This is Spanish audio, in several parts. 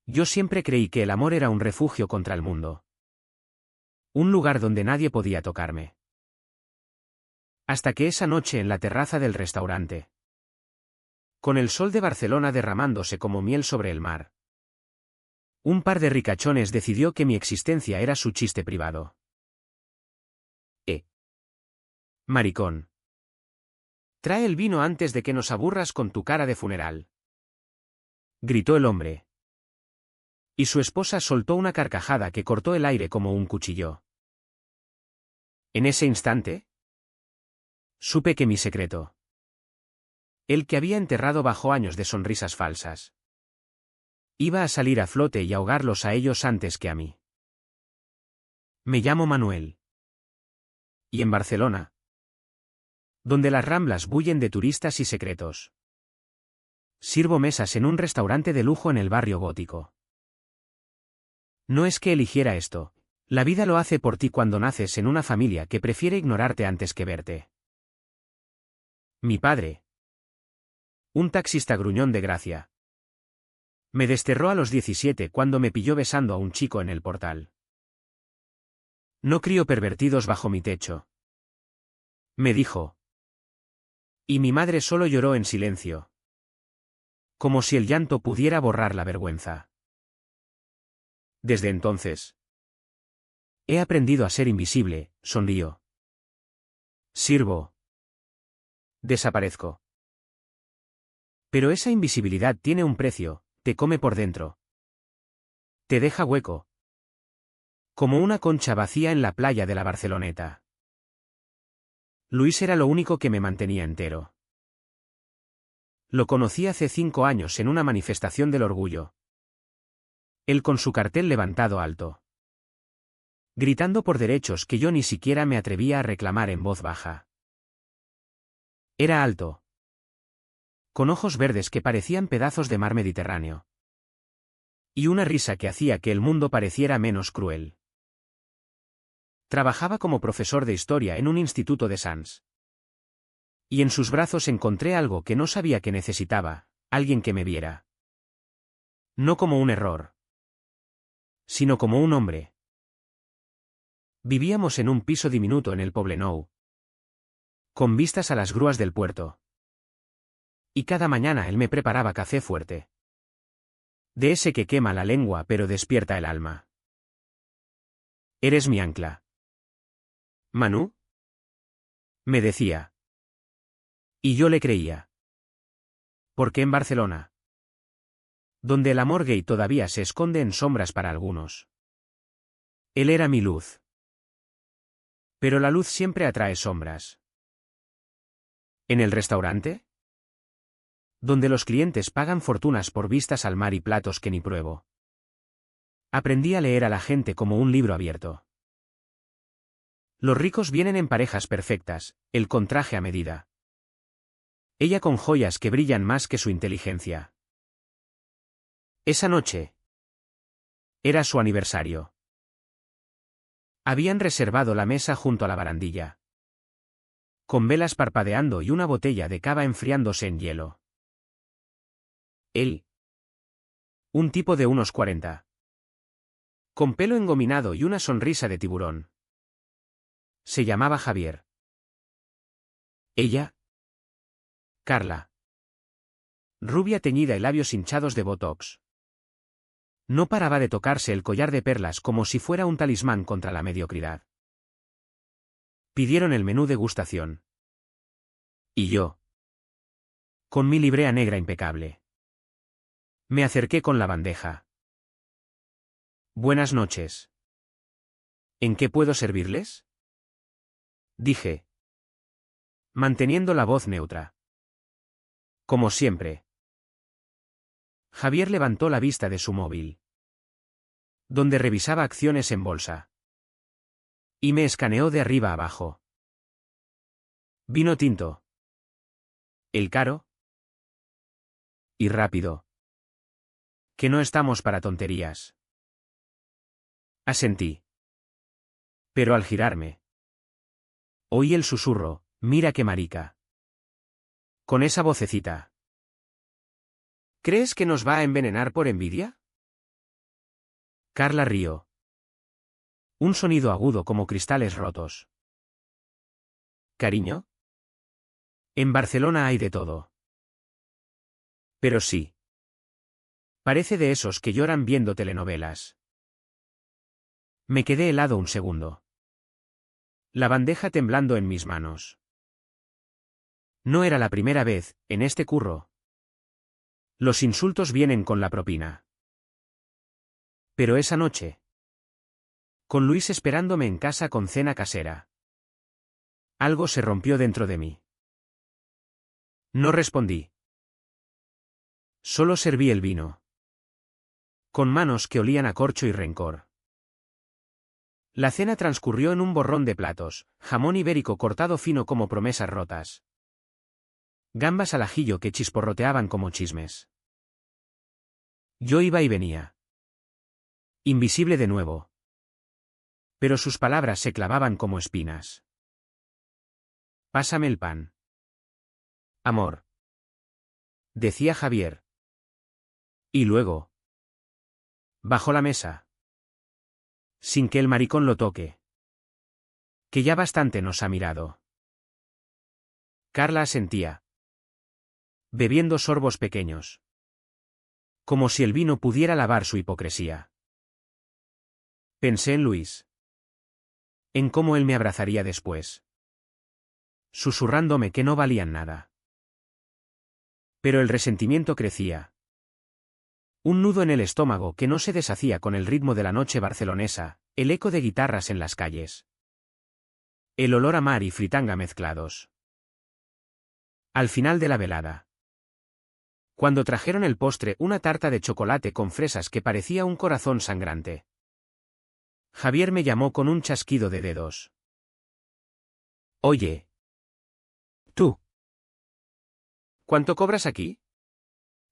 Yo siempre creí que el amor era un refugio contra el mundo. Un lugar donde nadie podía tocarme. Hasta que esa noche en la terraza del restaurante. Con el sol de Barcelona derramándose como miel sobre el mar. Un par de ricachones decidió que mi existencia era su chiste privado. Maricón. Trae el vino antes de que nos aburras con tu cara de funeral. Gritó el hombre. Y su esposa soltó una carcajada que cortó el aire como un cuchillo. En ese instante, supe que mi secreto, el que había enterrado bajo años de sonrisas falsas, iba a salir a flote y ahogarlos a ellos antes que a mí. Me llamo Manuel. Y en Barcelona, donde las Ramblas bullen de turistas y secretos, sirvo mesas en un restaurante de lujo en el barrio gótico. No es que eligiera esto, la vida lo hace por ti cuando naces en una familia que prefiere ignorarte antes que verte. Mi padre, un taxista gruñón de Gracia, me desterró a los 17 cuando me pilló besando a un chico en el portal. No crío pervertidos bajo mi techo, me dijo. Y mi madre solo lloró en silencio, como si el llanto pudiera borrar la vergüenza. Desde entonces, he aprendido a ser invisible, sonrío. Sirvo. Desaparezco. Pero esa invisibilidad tiene un precio, te come por dentro. Te deja hueco. Como una concha vacía en la playa de la Barceloneta. Luis era lo único que me mantenía entero. Lo conocí hace 5 años en una manifestación del orgullo. Él con su cartel levantado alto, gritando por derechos que yo ni siquiera me atrevía a reclamar en voz baja. Era alto, con ojos verdes que parecían pedazos de mar Mediterráneo. Y una risa que hacía que el mundo pareciera menos cruel. Trabajaba como profesor de historia en un instituto de Sants. Y en sus brazos encontré algo que no sabía que necesitaba, alguien que me viera. No como un error, sino como un hombre. Vivíamos en un piso diminuto en el Poblenou, con vistas a las grúas del puerto. Y cada mañana él me preparaba café fuerte. De ese que quema la lengua pero despierta el alma. Eres mi ancla. ¿Manu? Me decía. Y yo le creía. Porque en Barcelona, donde el amor gay todavía se esconde en sombras para algunos, él era mi luz. Pero la luz siempre atrae sombras. ¿En el restaurante? Donde los clientes pagan fortunas por vistas al mar y platos que ni pruebo. Aprendí a leer a la gente como un libro abierto. Los ricos vienen en parejas perfectas, él con traje a medida. Ella con joyas que brillan más que su inteligencia. Esa noche era su aniversario. Habían reservado la mesa junto a la barandilla, con velas parpadeando y una botella de cava enfriándose en hielo. Él, un tipo de unos 40, con pelo engominado y una sonrisa de tiburón. Se llamaba Javier. Ella, Carla, rubia teñida y labios hinchados de botox. No paraba de tocarse el collar de perlas como si fuera un talismán contra la mediocridad. Pidieron el menú degustación. Y yo, con mi librea negra impecable, me acerqué con la bandeja. Buenas noches. ¿En qué puedo servirles? Dije, manteniendo la voz neutra. Como siempre. Javier levantó la vista de su móvil, donde revisaba acciones en bolsa. Y me escaneó de arriba a abajo. Vino tinto. ¿El caro? Y rápido. Que no estamos para tonterías. Asentí. Pero al girarme, oí el susurro, mira qué marica. Con esa vocecita. ¿Crees que nos va a envenenar por envidia? Carla rió. Un sonido agudo como cristales rotos. ¿Cariño? En Barcelona hay de todo. Pero sí. Parece de esos que lloran viendo telenovelas. Me quedé helado un segundo. La bandeja temblando en mis manos. No era la primera vez, en este curro. Los insultos vienen con la propina. Pero esa noche. Con Luis esperándome en casa con cena casera. Algo se rompió dentro de mí. No respondí. Solo serví el vino. Con manos que olían a corcho y rencor. La cena transcurrió en un borrón de platos, jamón ibérico cortado fino como promesas rotas. Gambas al ajillo que chisporroteaban como chismes. Yo iba y venía. Invisible de nuevo. Pero sus palabras se clavaban como espinas. Pásame el pan. Amor. Decía Javier. Y luego. Bajo la mesa. Sin que el maricón lo toque. Que ya bastante nos ha mirado. Carla asentía. Bebiendo sorbos pequeños. Como si el vino pudiera lavar su hipocresía. Pensé en Luis. En cómo él me abrazaría después. Susurrándome que no valían nada. Pero el resentimiento crecía. Un nudo en el estómago que no se deshacía con el ritmo de la noche barcelonesa, el eco de guitarras en las calles. El olor a mar y fritanga mezclados. Al final de la velada. Cuando trajeron el postre, una tarta de chocolate con fresas que parecía un corazón sangrante. Javier me llamó con un chasquido de dedos. Oye. Tú. ¿Cuánto cobras aquí?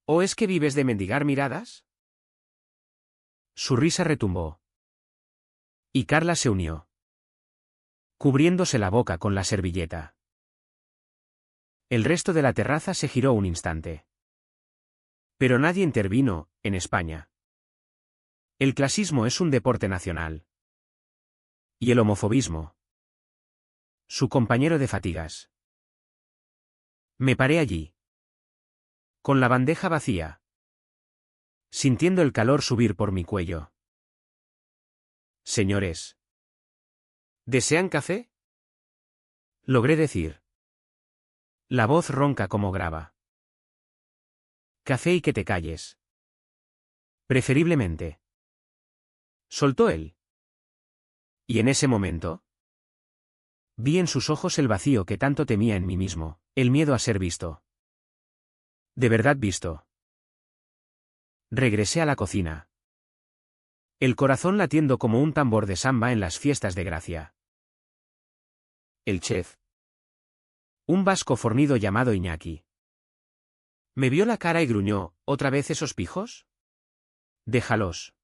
¿O es que vives de mendigar miradas? Su risa retumbó. Y Carla se unió. Cubriéndose la boca con la servilleta. El resto de la terraza se giró un instante. Pero nadie intervino, en España. El clasismo es un deporte nacional. Y el homofobismo. Su compañero de fatigas. Me paré allí. Con la bandeja vacía. Sintiendo el calor subir por mi cuello. Señores. ¿Desean café? Logré decir. La voz ronca como grava. Café y que te calles. Preferiblemente. Soltó él. Y en ese momento. Vi en sus ojos el vacío que tanto temía en mí mismo, el miedo a ser visto. De verdad visto. Regresé a la cocina. El corazón latiendo como un tambor de samba en las fiestas de Gracia. El chef. Un vasco fornido llamado Iñaki. Me vio la cara y gruñó, ¿otra vez esos pijos? Déjalos.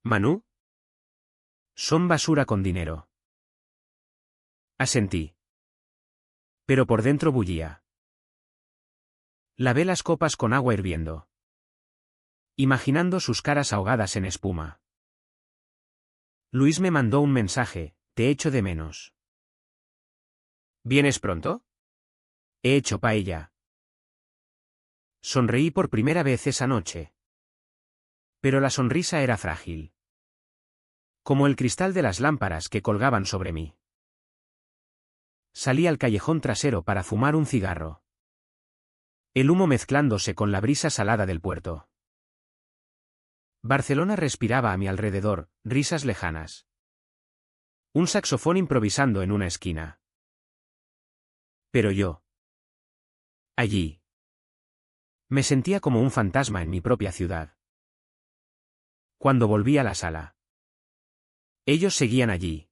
Manú. Son basura con dinero. Asentí. Pero por dentro bullía. Lavé las copas con agua hirviendo. Imaginando sus caras ahogadas en espuma. Luis me mandó un mensaje, te echo de menos. ¿Vienes pronto? He hecho paella. Sonreí por primera vez esa noche. Pero la sonrisa era frágil. Como el cristal de las lámparas que colgaban sobre mí. Salí al callejón trasero para fumar un cigarro. El humo mezclándose con la brisa salada del puerto. Barcelona respiraba a mi alrededor, risas lejanas. Un saxofón improvisando en una esquina. Pero yo. Allí. Me sentía como un fantasma en mi propia ciudad. Cuando volví a la sala. Ellos seguían allí.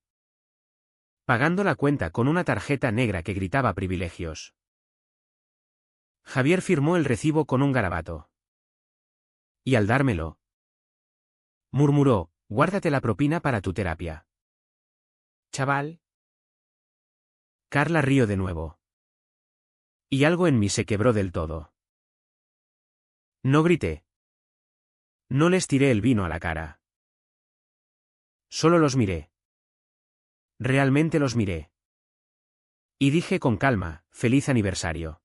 Pagando la cuenta con una tarjeta negra que gritaba privilegios. Javier firmó el recibo con un garabato. Y al dármelo. Murmuró, guárdate la propina para tu terapia. Chaval. Carla rió de nuevo. Y algo en mí se quebró del todo. No grité. No les tiré el vino a la cara. Solo los miré. Realmente los miré. Y dije con calma, feliz aniversario.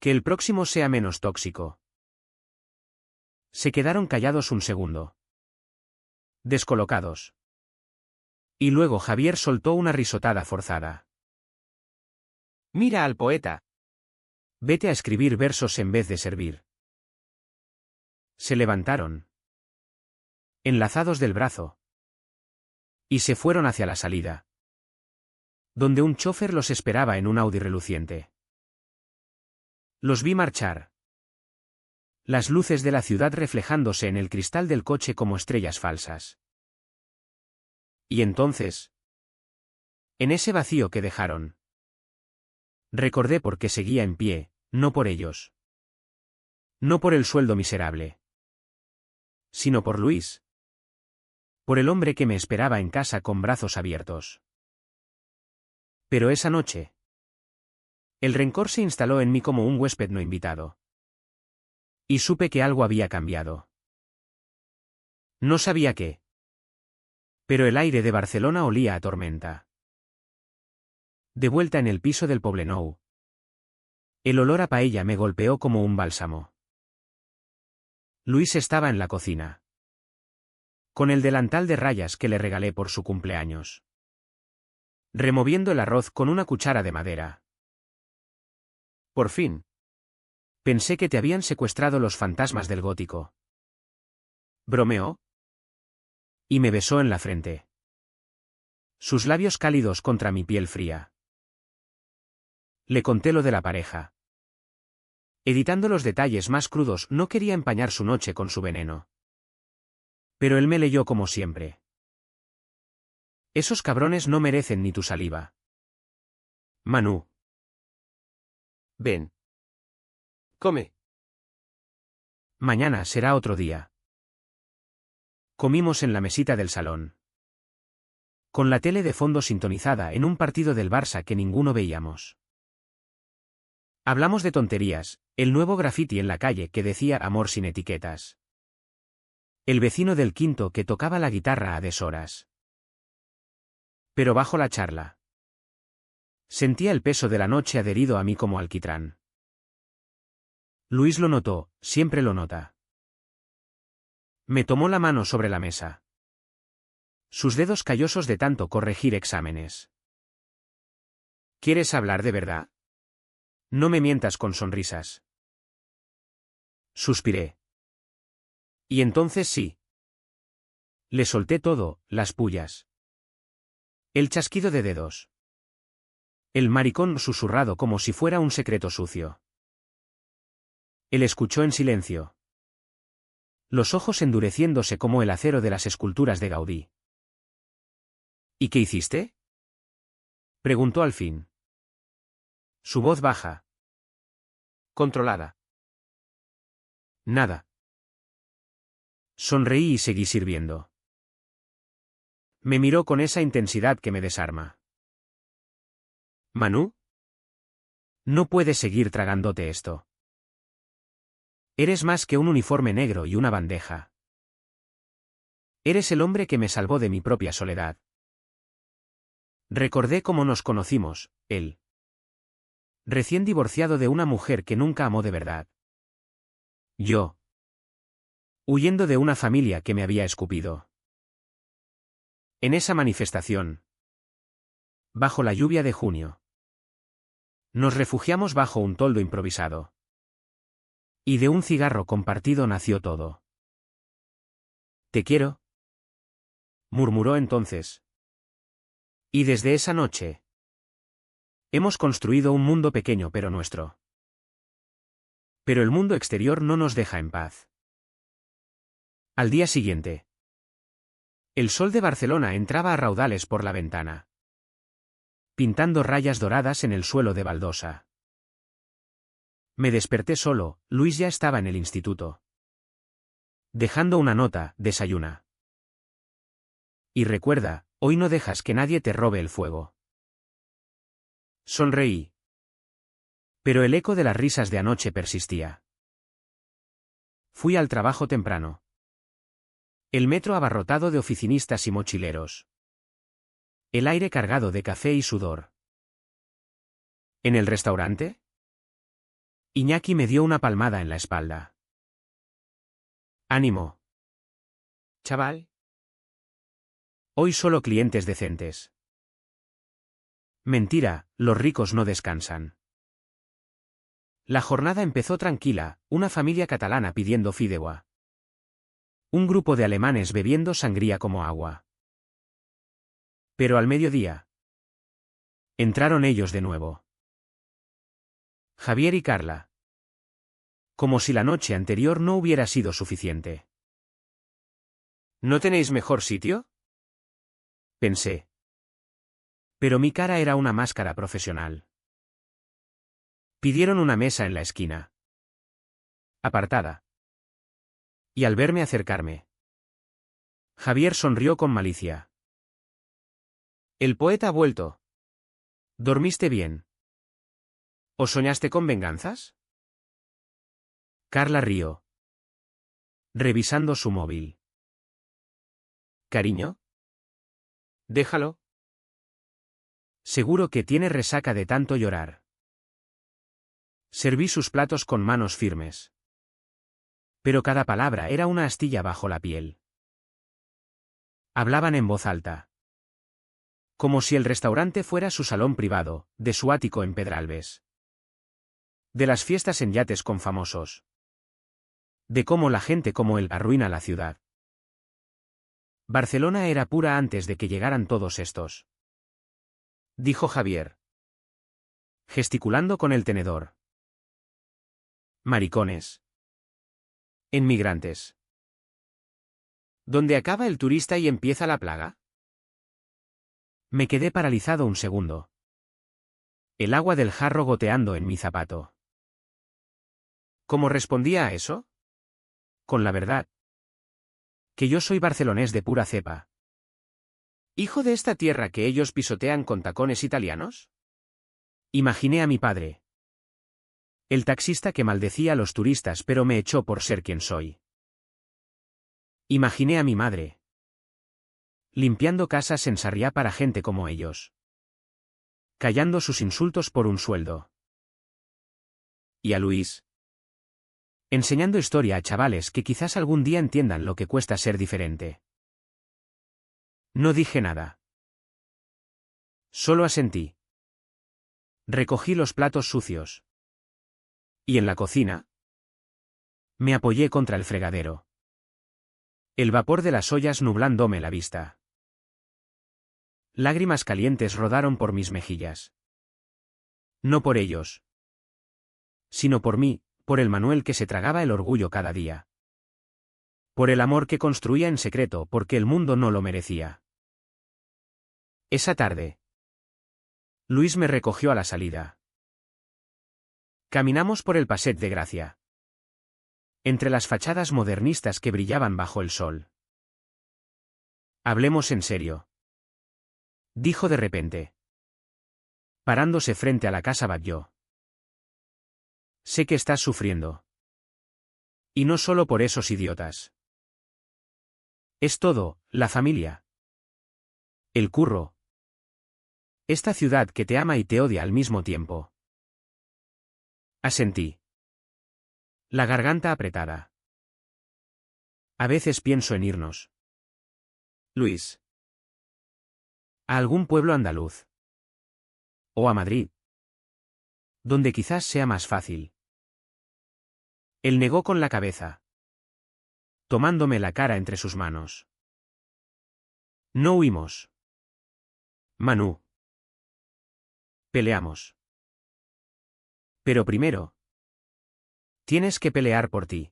Que el próximo sea menos tóxico. Se quedaron callados un segundo. Descolocados. Y luego Javier soltó una risotada forzada. Mira al poeta. Vete a escribir versos en vez de servir. Se levantaron. Enlazados del brazo. Y se fueron hacia la salida. Donde un chofer los esperaba en un Audi reluciente. Los vi marchar. Las luces de la ciudad reflejándose en el cristal del coche como estrellas falsas. Y entonces, en ese vacío que dejaron, recordé por qué seguía en pie, no por ellos. No por el sueldo miserable. Sino por Luis. Por el hombre que me esperaba en casa con brazos abiertos. Pero esa noche, el rencor se instaló en mí como un huésped no invitado. Y supe que algo había cambiado. No sabía qué. Pero el aire de Barcelona olía a tormenta. De vuelta en el piso del Poblenou. El olor a paella me golpeó como un bálsamo. Luis estaba en la cocina. Con el delantal de rayas que le regalé por su cumpleaños. Removiendo el arroz con una cuchara de madera. Por fin. Pensé que te habían secuestrado los fantasmas del gótico. ¿Bromeó? Y me besó en la frente. Sus labios cálidos contra mi piel fría. Le conté lo de la pareja. Editando los detalles más crudos, no quería empañar su noche con su veneno. Pero él me leyó como siempre. Esos cabrones no merecen ni tu saliva. Manu. Ven. Come. Mañana será otro día. Comimos en la mesita del salón. Con la tele de fondo sintonizada en un partido del Barça que ninguno veíamos. Hablamos de tonterías, el nuevo graffiti en la calle que decía amor sin etiquetas. El vecino del quinto que tocaba la guitarra a deshoras. Pero bajo la charla. Sentía el peso de la noche adherido a mí como alquitrán. Luis lo notó, siempre lo nota. Me tomó la mano sobre la mesa. Sus dedos callosos de tanto corregir exámenes. ¿Quieres hablar de verdad? No me mientas con sonrisas. Suspiré. Y entonces sí. Le solté todo, las pullas. El chasquido de dedos. El maricón susurrado como si fuera un secreto sucio. Él escuchó en silencio. Los ojos endureciéndose como el acero de las esculturas de Gaudí. ¿Y qué hiciste? Preguntó al fin. Su voz baja. Controlada. Nada. Sonreí y seguí sirviendo. Me miró con esa intensidad que me desarma. ¿Manu? No puedes seguir tragándote esto. Eres más que un uniforme negro y una bandeja. Eres el hombre que me salvó de mi propia soledad. Recordé cómo nos conocimos, él. Recién divorciado de una mujer que nunca amó de verdad. Yo. Huyendo de una familia que me había escupido. En esa manifestación. Bajo la lluvia de junio. Nos refugiamos bajo un toldo improvisado. Y de un cigarro compartido nació todo. Te quiero. Murmuró entonces. Y desde esa noche. Hemos construido un mundo pequeño pero nuestro. Pero el mundo exterior no nos deja en paz. Al día siguiente. El sol de Barcelona entraba a raudales por la ventana. Pintando rayas doradas en el suelo de baldosa. Me desperté solo, Luis ya estaba en el instituto. Dejando una nota, desayuna. Y recuerda, hoy no dejas que nadie te robe el fuego. Sonreí. Pero el eco de las risas de anoche persistía. Fui al trabajo temprano. El metro abarrotado de oficinistas y mochileros. El aire cargado de café y sudor. ¿En el restaurante? Iñaki me dio una palmada en la espalda. Ánimo, chaval. Hoy solo clientes decentes. Mentira, los ricos no descansan. La jornada empezó tranquila, una familia catalana pidiendo fideuà. Un grupo de alemanes bebiendo sangría como agua. Pero al mediodía. Entraron ellos de nuevo. Javier y Carla. Como si la noche anterior no hubiera sido suficiente. ¿No tenéis mejor sitio? Pensé. Pero mi cara era una máscara profesional. Pidieron una mesa en la esquina. Apartada. Y al verme acercarme, Javier sonrió con malicia. El poeta ha vuelto. ¿Dormiste bien? ¿O soñaste con venganzas? Carla rió, revisando su móvil. ¿Cariño? Déjalo. Seguro que tiene resaca de tanto llorar. Serví sus platos con manos firmes. Pero cada palabra era una astilla bajo la piel. Hablaban en voz alta. Como si el restaurante fuera su salón privado, de su ático en Pedralbes. De las fiestas en yates con famosos. De cómo la gente como él arruina la ciudad. Barcelona era pura antes de que llegaran todos estos. Dijo Javier, gesticulando con el tenedor. Maricones. Inmigrantes. ¿Dónde acaba el turista y empieza la plaga? Me quedé paralizado un segundo. El agua del jarro goteando en mi zapato. ¿Cómo respondía a eso? Con la verdad. Que yo soy barcelonés de pura cepa. ¿Hijo de esta tierra que ellos pisotean con tacones italianos? Imaginé a mi padre. El taxista que maldecía a los turistas pero me echó por ser quien soy. Imaginé a mi madre. Limpiando casas en Sarriá para gente como ellos. Callando sus insultos por un sueldo. Y a Luis. Enseñando historia a chavales que quizás algún día entiendan lo que cuesta ser diferente. No dije nada. Solo asentí. Recogí los platos sucios. ¿Y en la cocina? Me apoyé contra el fregadero. El vapor de las ollas nublándome la vista. Lágrimas calientes rodaron por mis mejillas. No por ellos. Sino por mí, por el Manuel que se tragaba el orgullo cada día. Por el amor que construía en secreto porque el mundo no lo merecía. Esa tarde. Luis me recogió a la salida. Caminamos por el Passeig de Gracia. Entre las fachadas modernistas que brillaban bajo el sol. Hablemos en serio. Dijo de repente. Parándose frente a la casa Batlló. Sé que estás sufriendo. Y no solo por esos idiotas. Es todo, la familia. El curro. Esta ciudad que te ama y te odia al mismo tiempo. Asentí. La garganta apretada. A veces pienso en irnos. Luis. A algún pueblo andaluz. O a Madrid. Donde quizás sea más fácil. Él negó con la cabeza. Tomándome la cara entre sus manos. No huimos. Manu. Peleamos. Pero primero. Tienes que pelear por ti.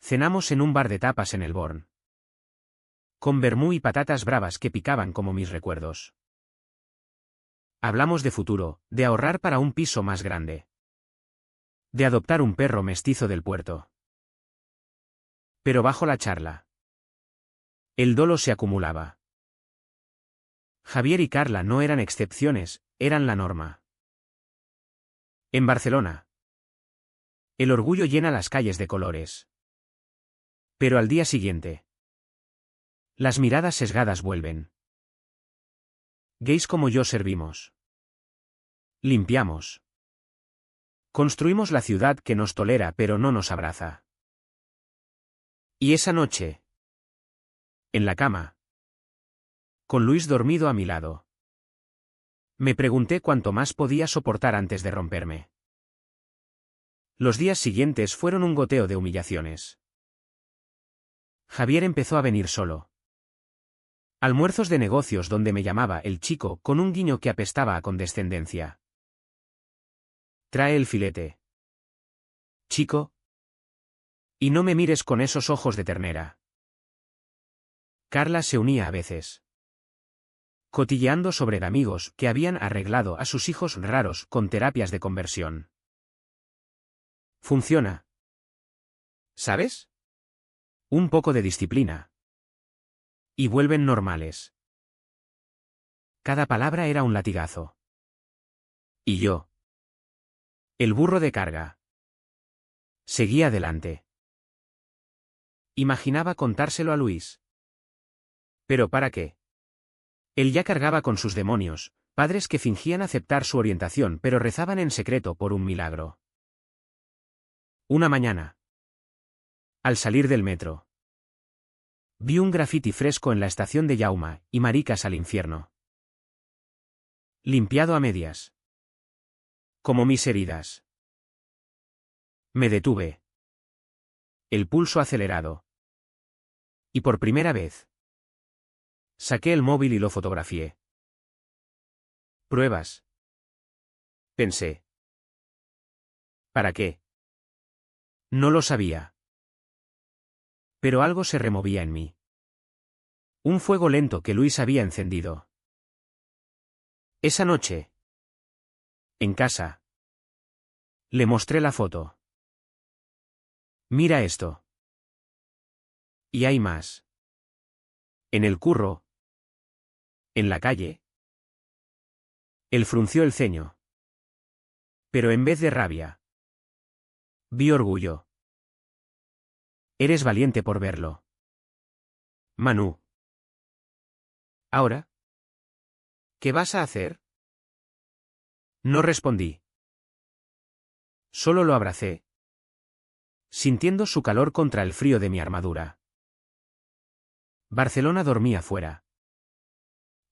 Cenamos en un bar de tapas en el Born. Con vermú y patatas bravas que picaban como mis recuerdos. Hablamos de futuro, de ahorrar para un piso más grande. De adoptar un perro mestizo del puerto. Pero bajo la charla. El dolo se acumulaba. Javier y Carla no eran excepciones, eran la norma. En Barcelona. El orgullo llena las calles de colores. Pero al día siguiente. Las miradas sesgadas vuelven. Gays como yo servimos. Limpiamos. Construimos la ciudad que nos tolera pero no nos abraza. Y esa noche. En la cama. Con Luis dormido a mi lado. Me pregunté cuánto más podía soportar antes de romperme. Los días siguientes fueron un goteo de humillaciones. Javier empezó a venir solo. Almuerzos de negocios donde me llamaba el chico con un guiño que apestaba a condescendencia. Trae el filete. Chico. Y no me mires con esos ojos de ternera. Carla se unía a veces. Cotilleando sobre amigos que habían arreglado a sus hijos raros con terapias de conversión. Funciona. ¿Sabes? Un poco de disciplina. Y vuelven normales. Cada palabra era un latigazo. Y yo. El burro de carga. Seguía adelante. Imaginaba contárselo a Luis. ¿Pero para qué? Él ya cargaba con sus demonios, padres que fingían aceptar su orientación pero rezaban en secreto por un milagro. Una mañana. Al salir del metro. Vi un grafiti fresco en la estación de Yauma, y maricas al infierno. Limpiado a medias. Como mis heridas. Me detuve. El pulso acelerado. Y por primera vez. Saqué el móvil y lo fotografié. Pruebas. Pensé. ¿Para qué? No lo sabía. Pero algo se removía en mí. Un fuego lento que Luis había encendido. Esa noche. En casa. Le mostré la foto. Mira esto. Y hay más. En el curro. En la calle. Él frunció el ceño. Pero en vez de rabia. Vi orgullo. Eres valiente por verlo. Manu. ¿Ahora? ¿Qué vas a hacer? No respondí. Solo lo abracé. Sintiendo su calor contra el frío de mi armadura. Barcelona dormía fuera.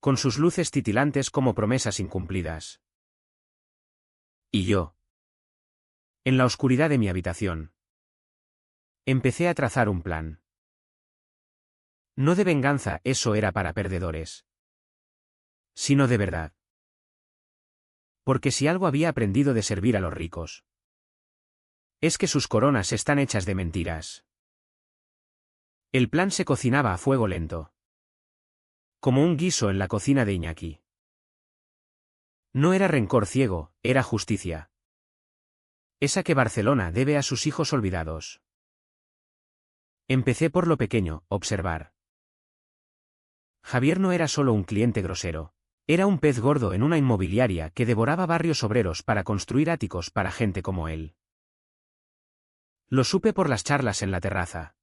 Con sus luces titilantes como promesas incumplidas. Y yo. En la oscuridad de mi habitación. Empecé a trazar un plan. No de venganza, eso era para perdedores. Sino de verdad. Porque si algo había aprendido de servir a los ricos. Es que sus coronas están hechas de mentiras. El plan se cocinaba a fuego lento. Como un guiso en la cocina de Iñaki. No era rencor ciego, era justicia. Esa que Barcelona debe a sus hijos olvidados. Empecé por lo pequeño, observar. Javier no era solo un cliente grosero. Era un pez gordo en una inmobiliaria que devoraba barrios obreros para construir áticos para gente como él. Lo supe por las charlas en la terraza.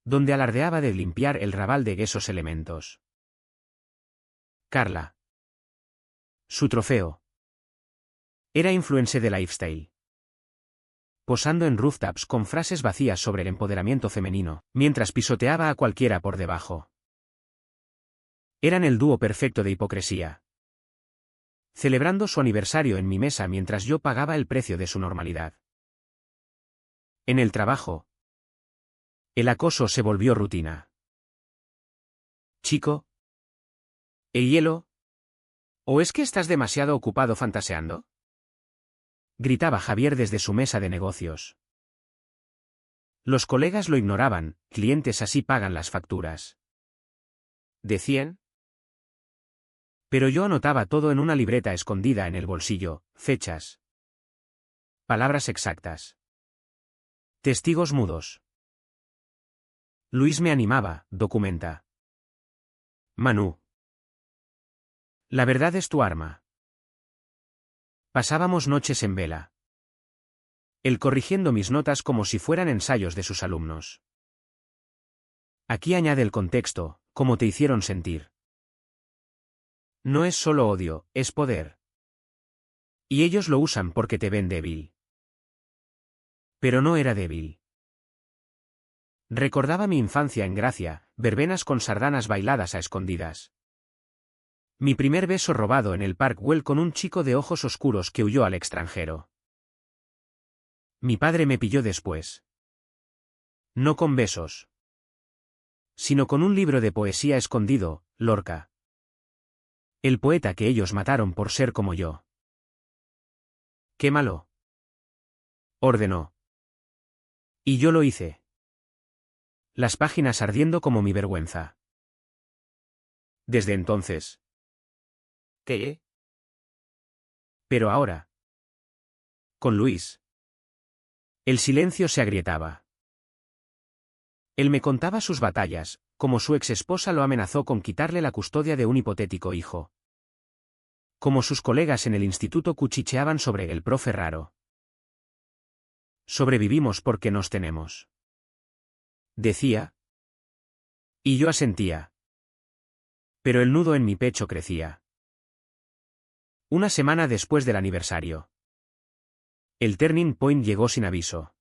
Donde alardeaba de limpiar el rabal de esos elementos. Carla. Su trofeo. Era influencer de lifestyle. Posando en rooftops con frases vacías sobre el empoderamiento femenino, mientras pisoteaba a cualquiera por debajo. Eran el dúo perfecto de hipocresía. Celebrando su aniversario en mi mesa mientras yo pagaba el precio de su normalidad. En el trabajo. El acoso se volvió rutina. Chico. ¿El hielo? ¿O es que estás demasiado ocupado fantaseando? Gritaba Javier desde su mesa de negocios. Los colegas lo ignoraban, clientes así pagan las facturas. ¿Decían? Pero yo anotaba todo en una libreta escondida en el bolsillo, fechas. Palabras exactas. Testigos mudos. Luis me animaba, documenta. Manu. La verdad es tu arma. Pasábamos noches en vela. Él corrigiendo mis notas como si fueran ensayos de sus alumnos. Aquí añade el contexto, cómo te hicieron sentir. No es solo odio, es poder. Y ellos lo usan porque te ven débil. Pero no era débil. Recordaba mi infancia en Gracia, verbenas con sardanas bailadas a escondidas. Mi primer beso robado en el Park Güell con un chico de ojos oscuros que huyó al extranjero. Mi padre me pilló después. No con besos, sino con un libro de poesía escondido, Lorca. El poeta que ellos mataron por ser como yo. «Quémalo», ordenó. Y yo lo hice. Las páginas ardiendo como mi vergüenza. Desde entonces. ¿Qué? Pero ahora. Con Luis. El silencio se agrietaba. Él me contaba sus batallas, como su ex esposa lo amenazó con quitarle la custodia de un hipotético hijo. Como sus colegas en el instituto cuchicheaban sobre el profe raro. Sobrevivimos porque nos tenemos. Decía. Y yo asentía. Pero el nudo en mi pecho crecía. Una semana después del aniversario. El Turning Point llegó sin aviso.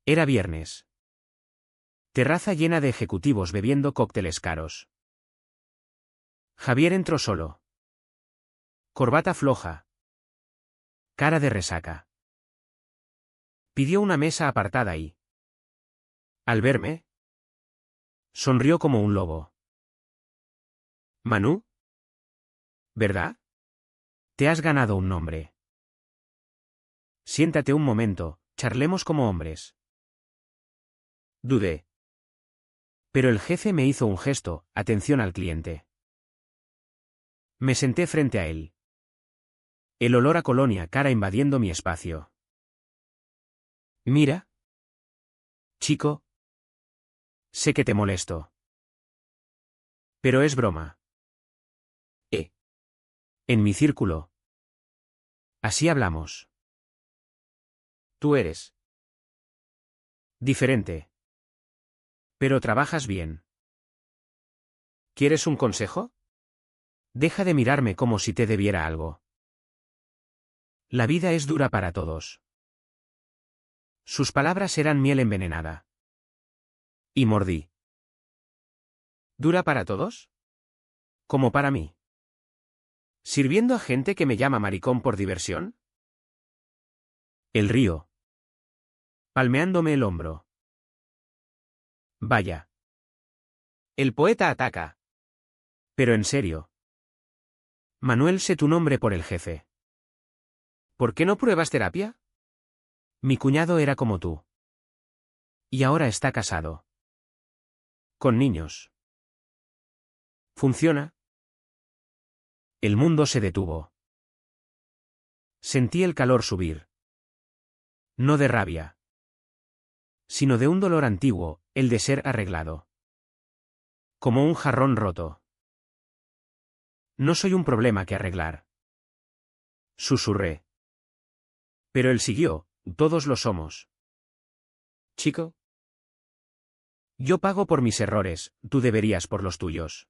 Era viernes. Terraza llena de ejecutivos bebiendo cócteles caros. Javier entró solo. Corbata floja. Cara de resaca. Pidió una mesa apartada y, al verme, sonrió como un lobo. «Manu, ¿verdad? Te has ganado un nombre. Siéntate un momento, charlemos como hombres». Dudé. Pero el jefe me hizo un gesto, atención al cliente. Me senté frente a él. El olor a colonia cara invadiendo mi espacio. «Mira. Chico. Sé que te molesto. Pero es broma. En mi círculo. Así hablamos. Tú eres diferente. Pero trabajas bien. ¿Quieres un consejo? Deja de mirarme como si te debiera algo. La vida es dura para todos. Sus palabras eran miel envenenada. Y mordí. ¿Dura para todos? Como para mí. ¿Sirviendo a gente que me llama maricón por diversión? El río. Palmeándome el hombro. Vaya. El poeta ataca. Pero en serio. Manuel, sé tu nombre por el jefe. ¿Por qué no pruebas terapia? Mi cuñado era como tú. Y ahora está casado. Con niños. ¿Funciona? El mundo se detuvo. Sentí el calor subir. No de rabia. Sino de un dolor antiguo, el de ser arreglado. Como un jarrón roto. No soy un problema que arreglar. Susurré. Pero él siguió, todos lo somos. Chico. Yo pago por mis errores, tú deberías por los tuyos.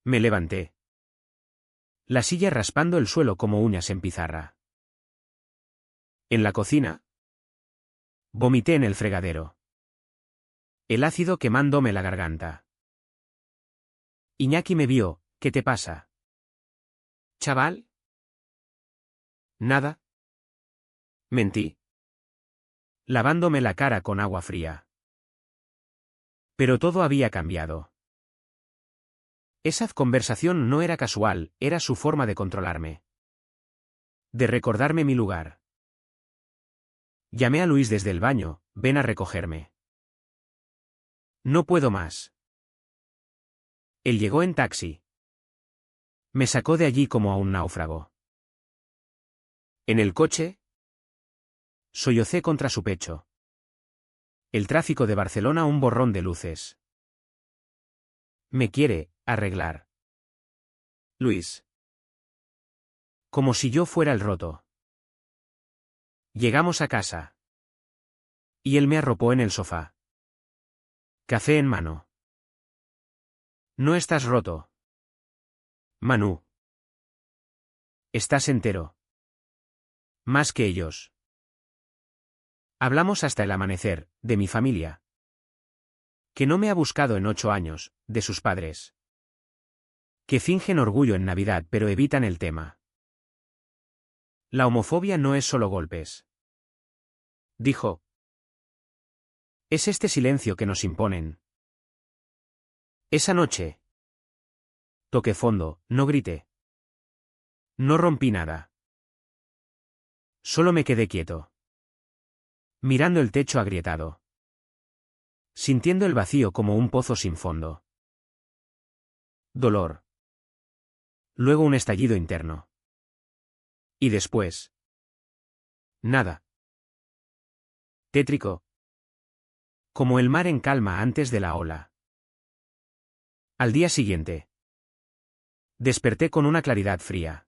Me levanté. La silla raspando el suelo como uñas en pizarra. En la cocina. Vomité en el fregadero. El ácido quemándome la garganta. Iñaki me vio, ¿qué te pasa? ¿Chaval? Nada. Mentí. Lavándome la cara con agua fría. Pero todo había cambiado. Esa conversación no era casual, era su forma de controlarme. De recordarme mi lugar. Llamé a Luis desde el baño, ven a recogerme. No puedo más. Él llegó en taxi. Me sacó de allí como a un náufrago. En el coche. Sollocé contra su pecho. El tráfico de Barcelona un borrón de luces. Me quiere arreglar. Luis. Como si yo fuera el roto. Llegamos a casa. Y él me arropó en el sofá. Café en mano. No estás roto. Manu. Estás entero. Más que ellos. Hablamos hasta el amanecer, de mi familia. Que no me ha buscado en 8 años, de sus padres. Que fingen orgullo en Navidad pero evitan el tema. La homofobia no es solo golpes. Dijo. Es este silencio que nos imponen. Esa noche. Toqué fondo, no grité. No rompí nada. Solo me quedé quieto. Mirando el techo agrietado. Sintiendo el vacío como un pozo sin fondo. Dolor. Luego un estallido interno. Y después. Nada. Tétrico. Como el mar en calma antes de la ola. Al día siguiente. Desperté con una claridad fría.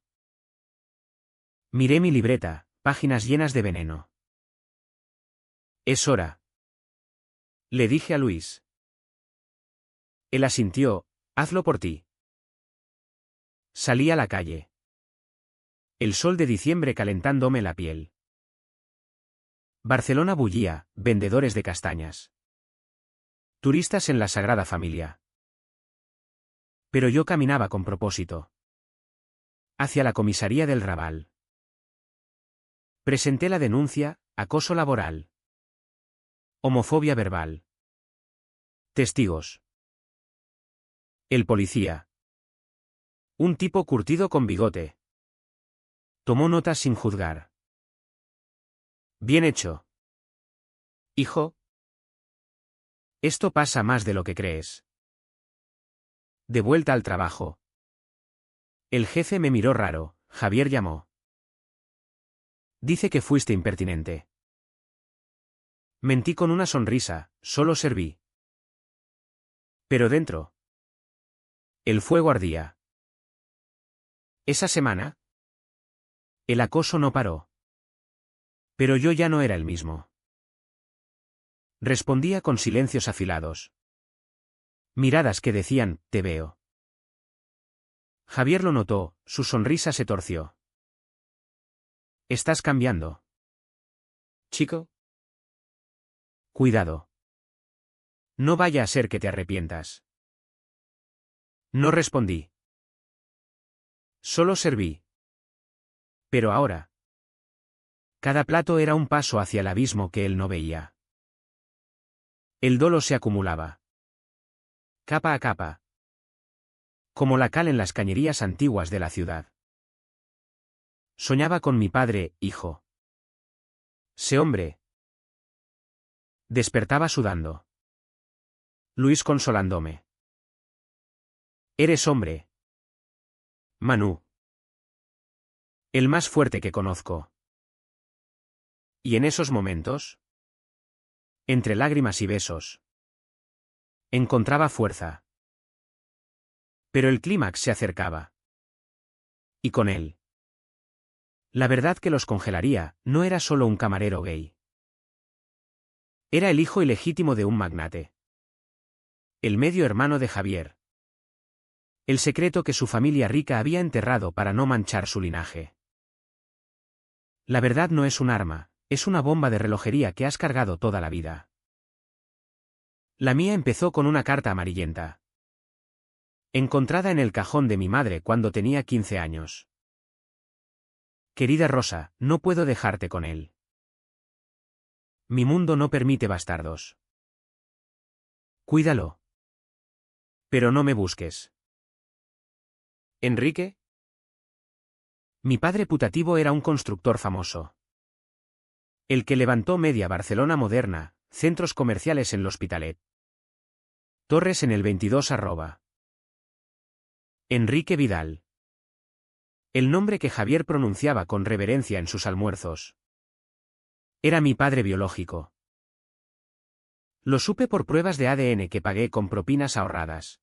Miré mi libreta, páginas llenas de veneno. Es hora. Le dije a Luis. Él asintió, hazlo por ti. Salí a la calle. El sol de diciembre calentándome la piel. Barcelona bullía, vendedores de castañas. Turistas en la Sagrada Familia. Pero yo caminaba con propósito. Hacia la comisaría del Raval. Presenté la denuncia, acoso laboral. Homofobia verbal. Testigos. El policía. Un tipo curtido con bigote. Tomó notas sin juzgar. Bien hecho. Hijo. Esto pasa más de lo que crees. De vuelta al trabajo. El jefe me miró raro, Javier llamó. Dice que fuiste impertinente. Mentí con una sonrisa, solo serví. Pero dentro. El fuego ardía. Esa semana. El acoso no paró. Pero yo ya no era el mismo. Respondía con silencios afilados. Miradas que decían, te veo. Javier lo notó, su sonrisa se torció. Estás cambiando. Chico. Cuidado. No vaya a ser que te arrepientas. No respondí. Solo serví. Pero ahora. Cada plato era un paso hacia el abismo que él no veía. El dolo se acumulaba. Capa a capa. Como la cal en las cañerías antiguas de la ciudad. Soñaba con mi padre, hijo. Sé hombre. Despertaba sudando. Luis consolándome. Eres hombre. Manu. El más fuerte que conozco. Y en esos momentos. Entre lágrimas y besos. Encontraba fuerza. Pero el clímax se acercaba. Y con él. La verdad que los congelaría, no era solo un camarero gay. Era el hijo ilegítimo de un magnate. El medio hermano de Javier. El secreto que su familia rica había enterrado para no manchar su linaje. La verdad no es un arma, es una bomba de relojería que has cargado toda la vida. La mía empezó con una carta amarillenta. Encontrada en el cajón de mi madre cuando tenía 15 años. Querida Rosa, no puedo dejarte con él. Mi mundo no permite bastardos. Cuídalo. Pero no me busques. ¿Enrique? Mi padre putativo era un constructor famoso. El que levantó media Barcelona moderna, centros comerciales en l'Hospitalet. Torres en el 22 @ Enrique Vidal. El nombre que Javier pronunciaba con reverencia en sus almuerzos. Era mi padre biológico. Lo supe por pruebas de ADN que pagué con propinas ahorradas.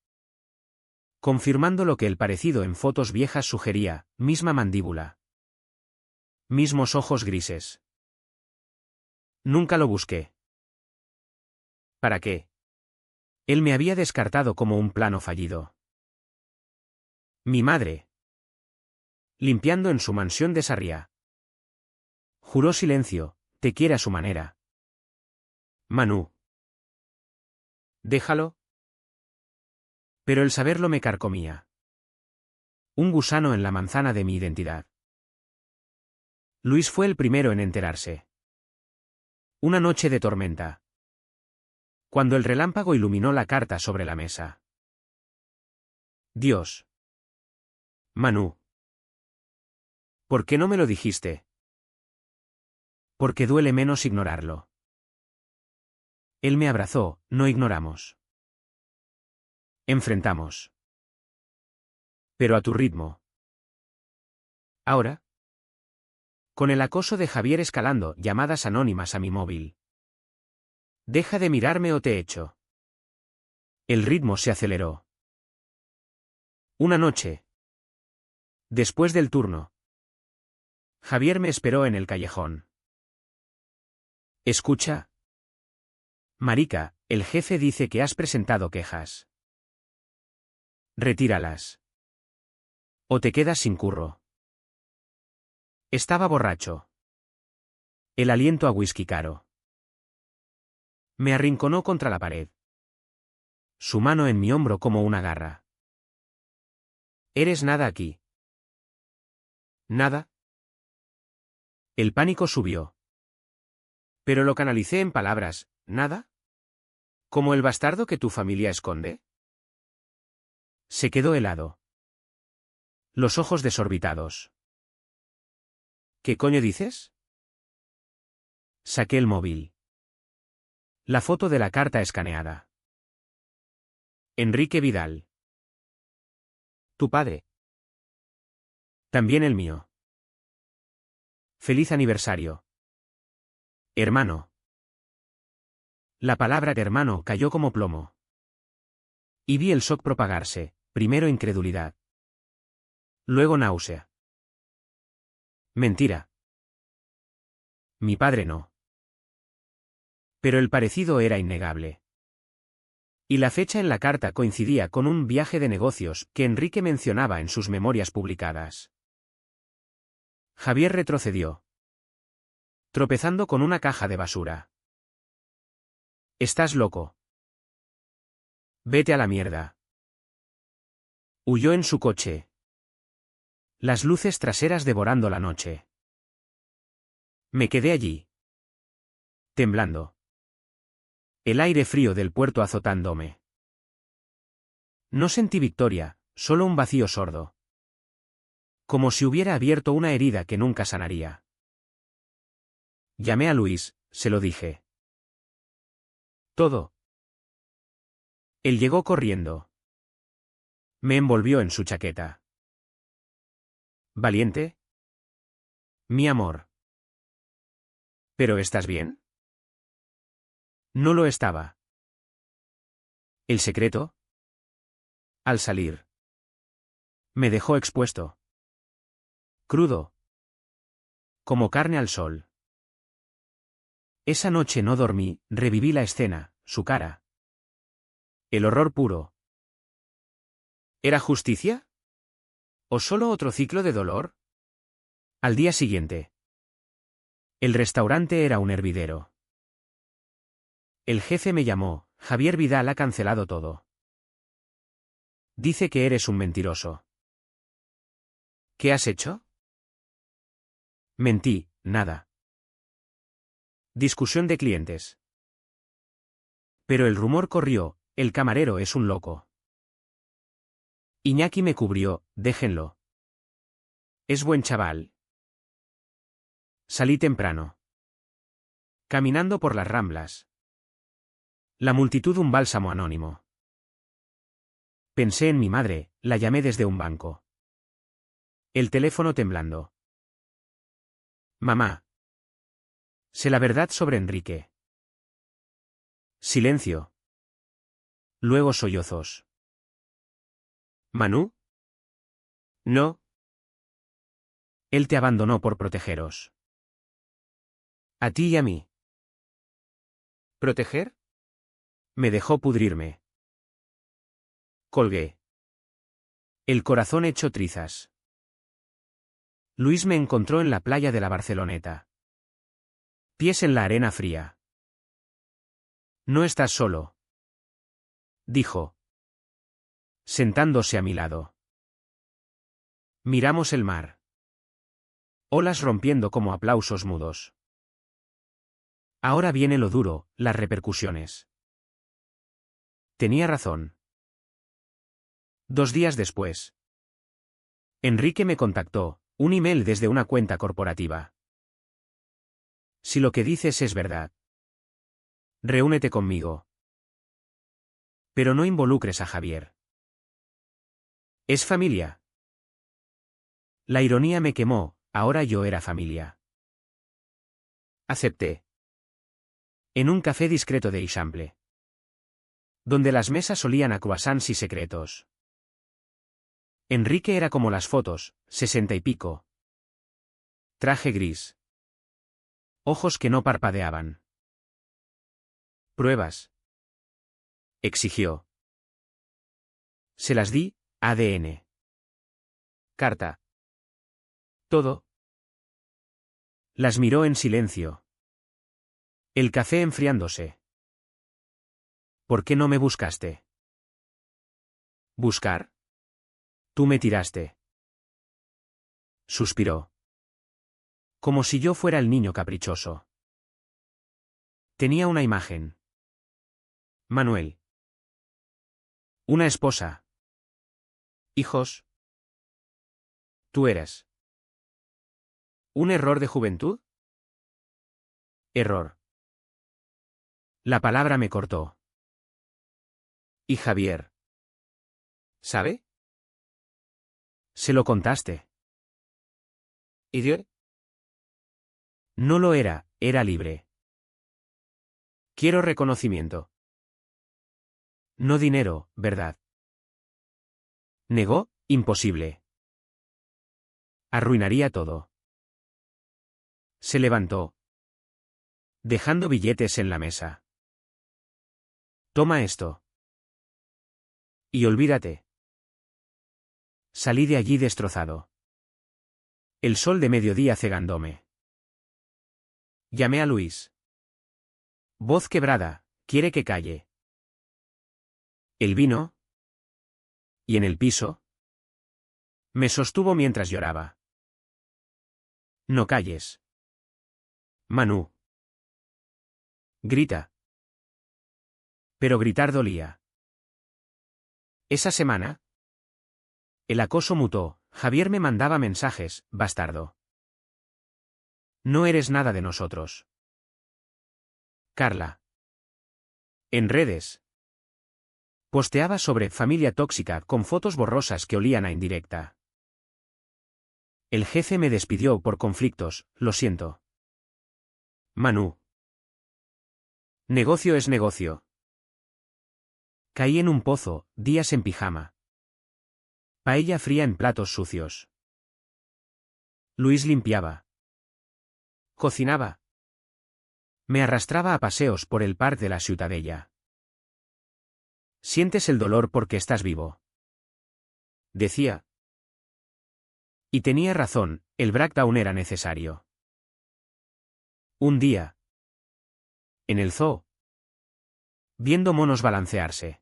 Confirmando lo que el parecido en fotos viejas sugería, misma mandíbula. Mismos ojos grises. Nunca lo busqué. ¿Para qué? Él me había descartado como un plano fallido. Mi madre. Limpiando en su mansión de Sarriá. Juró silencio, te quiere a su manera. Manu. Déjalo. Pero el saberlo me carcomía. Un gusano en la manzana de mi identidad. Luis fue el primero en enterarse. Una noche de tormenta. Cuando el relámpago iluminó la carta sobre la mesa. Dios. Manu. ¿Por qué no me lo dijiste? Porque duele menos ignorarlo. Él me abrazó, no ignoramos. Enfrentamos. Pero a tu ritmo. Ahora. Con el acoso de Javier escalando llamadas anónimas a mi móvil. Deja de mirarme o te echo. El ritmo se aceleró. Una noche. Después del turno. Javier me esperó en el callejón. Escucha. Marica, el jefe dice que has presentado quejas. Retíralas. O te quedas sin curro. Estaba borracho. El aliento a whisky caro. Me arrinconó contra la pared. Su mano en mi hombro como una garra. ¿Eres nada aquí? ¿Nada? El pánico subió. Pero lo canalicé en palabras, ¿nada? ¿Como el bastardo que tu familia esconde? Se quedó helado. Los ojos desorbitados. ¿Qué coño dices? Saqué el móvil. La foto de la carta escaneada. Enrique Vidal. Tu padre. También el mío. Feliz aniversario. Hermano. La palabra hermano cayó como plomo. Y vi el shock propagarse, primero incredulidad. Luego náusea. Mentira. Mi padre no. Pero el parecido era innegable. Y la fecha en la carta coincidía con un viaje de negocios que Enrique mencionaba en sus memorias publicadas. Javier retrocedió. Tropezando con una caja de basura. Estás loco. Vete a la mierda. Huyó en su coche. Las luces traseras devorando la noche. Me quedé allí. Temblando. El aire frío del puerto azotándome. No sentí victoria, solo un vacío sordo. Como si hubiera abierto una herida que nunca sanaría. Llamé a Luis, se lo dije. Todo. Él llegó corriendo. Me envolvió en su chaqueta. ¿Valiente? Mi amor. ¿Pero estás bien? No lo estaba. ¿El secreto? Al salir. Me dejó expuesto. Crudo. Como carne al sol. Esa noche no dormí, reviví la escena, su cara. El horror puro. ¿Era justicia? ¿O solo otro ciclo de dolor? Al día siguiente. El restaurante era un hervidero. El jefe me llamó, Javier Vidal ha cancelado todo. Dice que eres un mentiroso. ¿Qué has hecho? Mentí, nada. Discusión de clientes. Pero el rumor corrió, el camarero es un loco. Iñaki me cubrió, déjenlo. Es buen chaval. Salí temprano. Caminando por las Ramblas. La multitud un bálsamo anónimo. Pensé en mi madre, la llamé desde un banco. El teléfono temblando. Mamá. Sé la verdad sobre Enrique. Silencio. Luego sollozos. ¿Manu? No. Él te abandonó por protegeros. A ti y a mí. ¿Proteger? Me dejó pudrirme. Colgué. El corazón hecho trizas. Luis me encontró en la playa de la Barceloneta. Pies en la arena fría. No estás solo, dijo, sentándose a mi lado. Miramos el mar. Olas rompiendo como aplausos mudos. Ahora viene lo duro, las repercusiones. Tenía razón. 2 días después. Enrique me contactó, un email desde una cuenta corporativa. Si lo que dices es verdad, reúnete conmigo. Pero no involucres a Javier. Es familia. La ironía me quemó, ahora yo era familia. Acepté. En un café discreto de Eixample, donde las mesas olían a croissants y secretos. Enrique era como las fotos, 60 y pico. Traje gris. Ojos que no parpadeaban. ¿Pruebas?, exigió. Se las di, ADN. Carta. Todo. Las miró en silencio. El café enfriándose. ¿Por qué no me buscaste? ¿Buscar? Tú me tiraste. Suspiró. Como si yo fuera el niño caprichoso. Tenía una imagen. Manuel. Una esposa. Hijos. ¿Tú eras un error de juventud? Error. La palabra me cortó. ¿Y Javier? ¿Sabe? Se lo contaste. ¿Idiota? No lo era, era libre. Quiero reconocimiento. No dinero, ¿verdad? Negó, imposible. Arruinaría todo. Se levantó, dejando billetes en la mesa. Toma esto. Y olvídate. Salí de allí destrozado. El sol de mediodía cegándome. Llamé a Luis. Voz quebrada, quiere que calle. El vino. Y en el piso. Me sostuvo mientras lloraba. No calles. Manu. Grita. Pero gritar dolía. Esa semana. El acoso mutó, Javier me mandaba mensajes, bastardo. No eres nada de nosotros. Carla. En redes. Posteaba sobre familia tóxica con fotos borrosas que olían a indirecta. El jefe me despidió por conflictos, lo siento. Manu. Negocio es negocio. Caí en un pozo, días en pijama. Paella fría en platos sucios. Luis limpiaba. Cocinaba. Me arrastraba a paseos por el parque de la Ciutadella. Sientes el dolor porque estás vivo, decía. Y tenía razón, el breakdown era necesario. Un día. En el zoo. Viendo monos balancearse.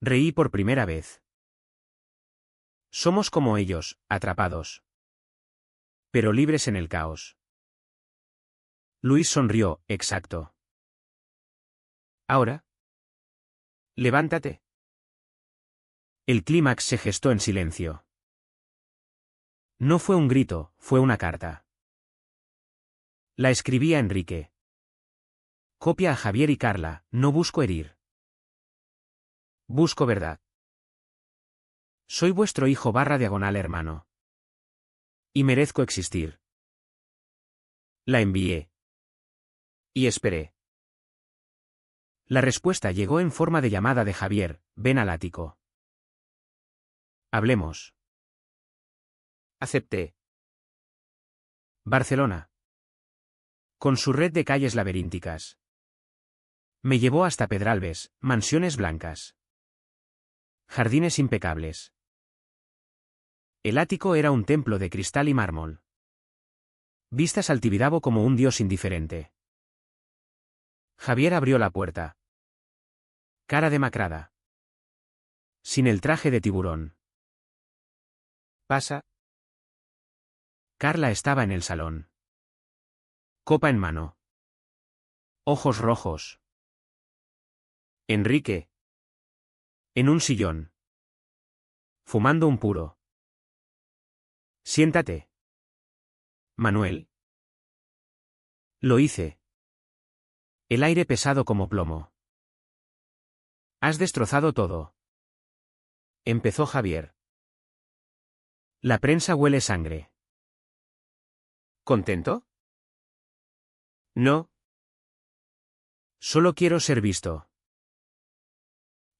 Reí por primera vez. Somos como ellos, atrapados. Pero libres en el caos. Luis sonrió, exacto. Ahora. Levántate. El clímax se gestó en silencio. No fue un grito, fue una carta. La escribí a Enrique. Copia a Javier y Carla, no busco herir. Busco verdad. Soy vuestro hijo /diagonal hermano. Y merezco existir. La envié. Y esperé. La respuesta llegó en forma de llamada de Javier, ven al ático. Hablemos. Acepté. Barcelona. Con su red de calles laberínticas. Me llevó hasta Pedralbes, mansiones blancas. Jardines impecables. El ático era un templo de cristal y mármol. Vistas al Tibidabo como un dios indiferente. Javier abrió la puerta. Cara demacrada. Sin el traje de tiburón. Pasa. Carla estaba en el salón. Copa en mano. Ojos rojos. Enrique. En un sillón. Fumando un puro. Siéntate. Manuel. Lo hice. El aire pesado como plomo. Has destrozado todo. Empezó Javier. La prensa huele sangre. ¿Contento? No. Solo quiero ser visto.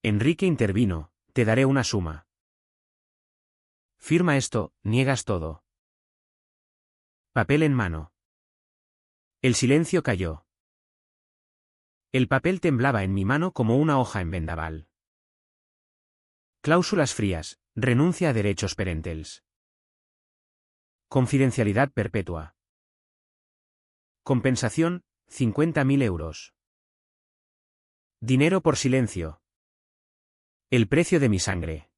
Enrique intervino, te daré una suma. Firma esto, niegas todo. Papel en mano. El silencio cayó. El papel temblaba en mi mano como una hoja en vendaval. Cláusulas frías, renuncia a derechos perentels. Confidencialidad perpetua. Compensación, 50.000 euros. Dinero por silencio. El precio de mi sangre.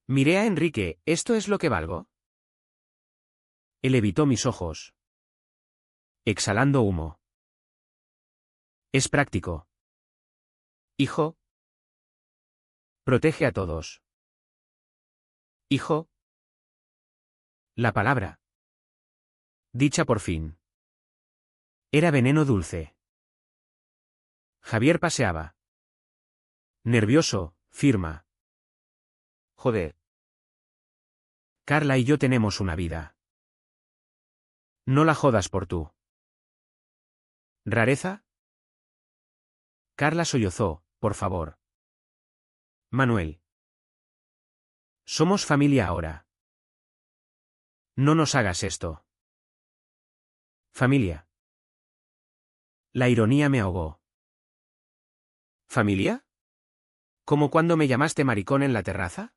Miré a Enrique, ¿esto es lo que valgo? Él evitó mis ojos. Exhalando humo. Es práctico. Hijo. Protege a todos. Hijo. La palabra. Dicha por fin. Era veneno dulce. Javier paseaba. Nervioso, firma. Joder. Carla y yo tenemos una vida. No la jodas por tú. ¿Rareza? Carla sollozó, por favor. Manuel. Somos familia ahora. No nos hagas esto. Familia. La ironía me ahogó. ¿Familia? ¿Como cuando me llamaste maricón en la terraza?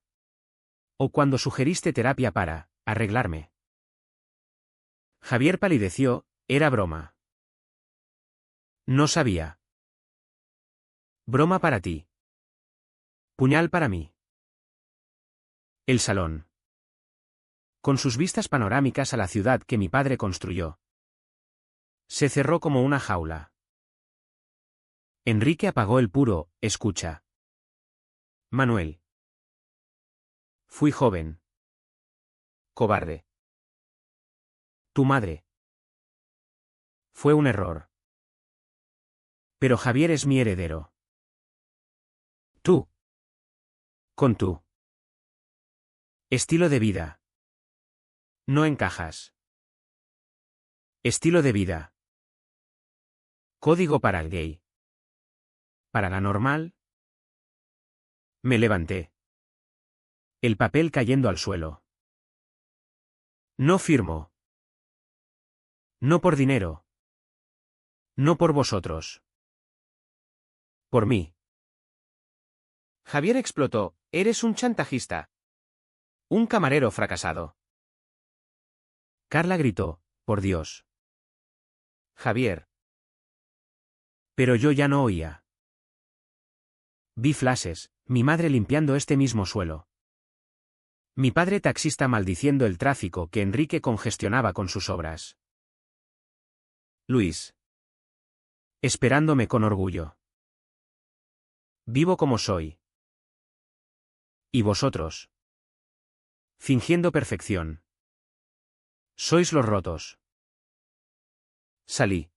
¿O cuando sugeriste terapia para arreglarme? Javier palideció, era broma. No sabía. Broma para ti. Puñal para mí. El salón. Con sus vistas panorámicas a la ciudad que mi padre construyó. Se cerró como una jaula. Enrique apagó el puro, escucha. Manuel. Fui joven. Cobarde. Tu madre. Fue un error. Pero Javier es mi heredero. Tú. Con tú. Estilo de vida. No encajas. Estilo de vida. Código para el gay. Para la normal. Me levanté. El papel cayendo al suelo. No firmo. No por dinero. No por vosotros. Por mí. Javier explotó, eres un chantajista. Un camarero fracasado. Carla gritó, por Dios. Javier. Pero yo ya no oía. Vi flashes, mi madre limpiando este mismo suelo. Mi padre taxista maldiciendo el tráfico que Enrique congestionaba con sus obras. Luis. Esperándome con orgullo. Vivo como soy. ¿Y vosotros? Fingiendo perfección. Sois los rotos. Salí.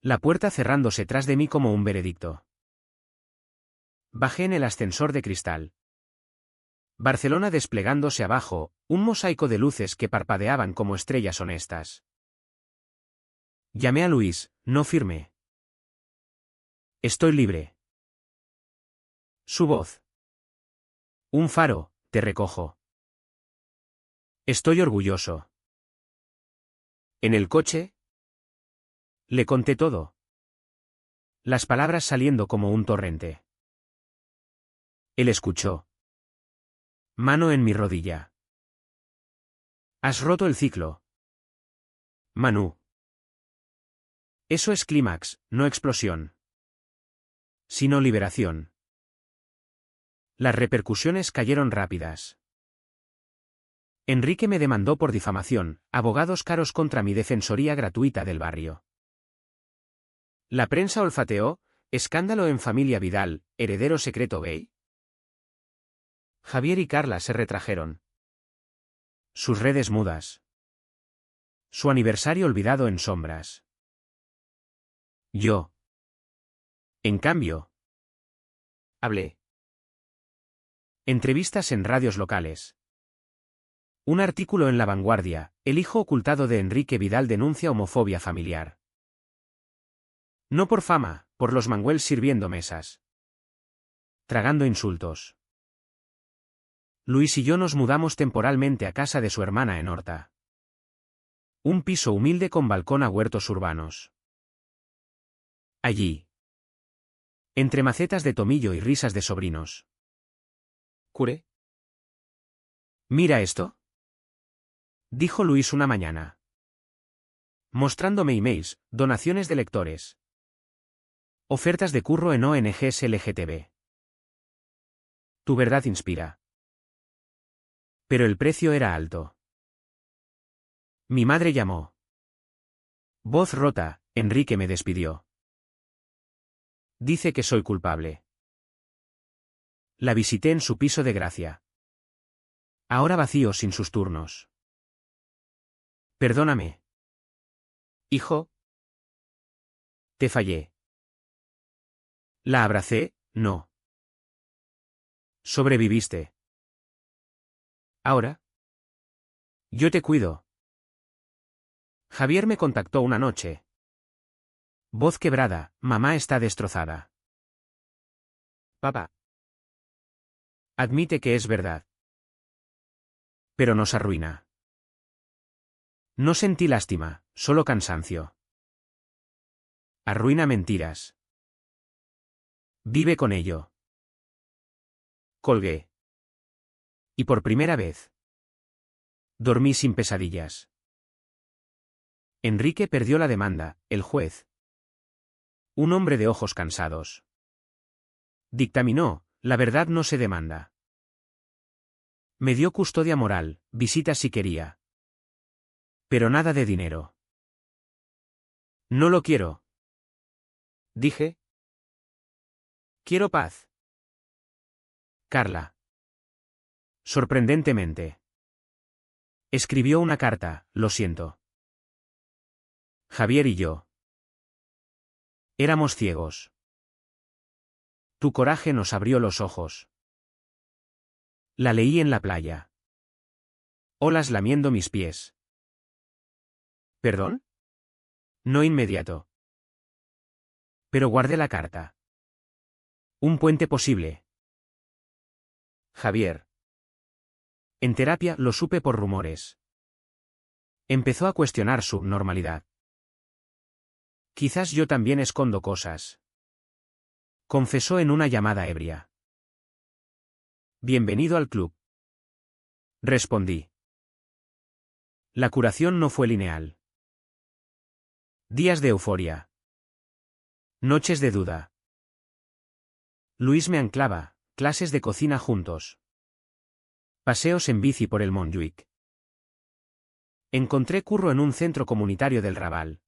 La puerta cerrándose tras de mí como un veredicto. Bajé en el ascensor de cristal. Barcelona desplegándose abajo, un mosaico de luces que parpadeaban como estrellas honestas. Llamé a Luis, no firmé. Estoy libre. Su voz. Un faro, te recojo. Estoy orgulloso. En el coche. Le conté todo. Las palabras saliendo como un torrente. Él escuchó. Mano en mi rodilla. Has roto el ciclo. Manu. Eso es clímax, no explosión. Sino liberación. Las repercusiones cayeron rápidas. Enrique me demandó por difamación, abogados caros contra mi defensoría gratuita del barrio. La prensa olfateó, escándalo en familia Vidal, heredero secreto gay. Javier y Carla se retrajeron. Sus redes mudas. Su aniversario olvidado en sombras. Yo. En cambio. Hablé. Entrevistas en radios locales. Un artículo en La Vanguardia, el hijo ocultado de Enrique Vidal denuncia homofobia familiar. No por fama, por los Manguels sirviendo mesas. Tragando insultos. Luis y yo nos mudamos temporalmente a casa de su hermana en Horta. Un piso humilde con balcón a huertos urbanos. Allí. Entre macetas de tomillo y risas de sobrinos. ¿Cure? Mira esto. Dijo Luis una mañana. Mostrándome emails, donaciones de lectores. Ofertas de curro en ONGs LGTB. Tu verdad inspira. Pero el precio era alto. Mi madre llamó. Voz rota, Enrique me despidió. Dice que soy culpable. La visité en su piso de Gracia. Ahora vacío sin sus turnos. Perdóname. Hijo. Te fallé. La abracé, no. Sobreviviste. Ahora. Yo te cuido. Javier me contactó una noche. Voz quebrada, mamá está destrozada. Papá. Admite que es verdad. Pero nos arruina. No sentí lástima, solo cansancio. Arruina mentiras. Vive con ello. Colgué. Y por primera vez. Dormí sin pesadillas. Enrique perdió la demanda, el juez. Un hombre de ojos cansados. Dictaminó, la verdad no se demanda. Me dio custodia moral, visitas si quería. Pero nada de dinero. No lo quiero. Dije. Quiero paz. Carla. Sorprendentemente. Escribió una carta, lo siento. Javier y yo. Éramos ciegos. Tu coraje nos abrió los ojos. La leí en la playa. Olas lamiendo mis pies. ¿Perdón? No inmediato. Pero guardé la carta. Un puente posible. Javier. En terapia lo supe por rumores. Empezó a cuestionar su normalidad. Quizás yo también escondo cosas. Confesó en una llamada ebria. Bienvenido al club. Respondí. La curación no fue lineal. Días de euforia. Noches de duda. Luis me anclaba, clases de cocina juntos. Paseos en bici por el Montjuic. Encontré curro en un centro comunitario del Raval.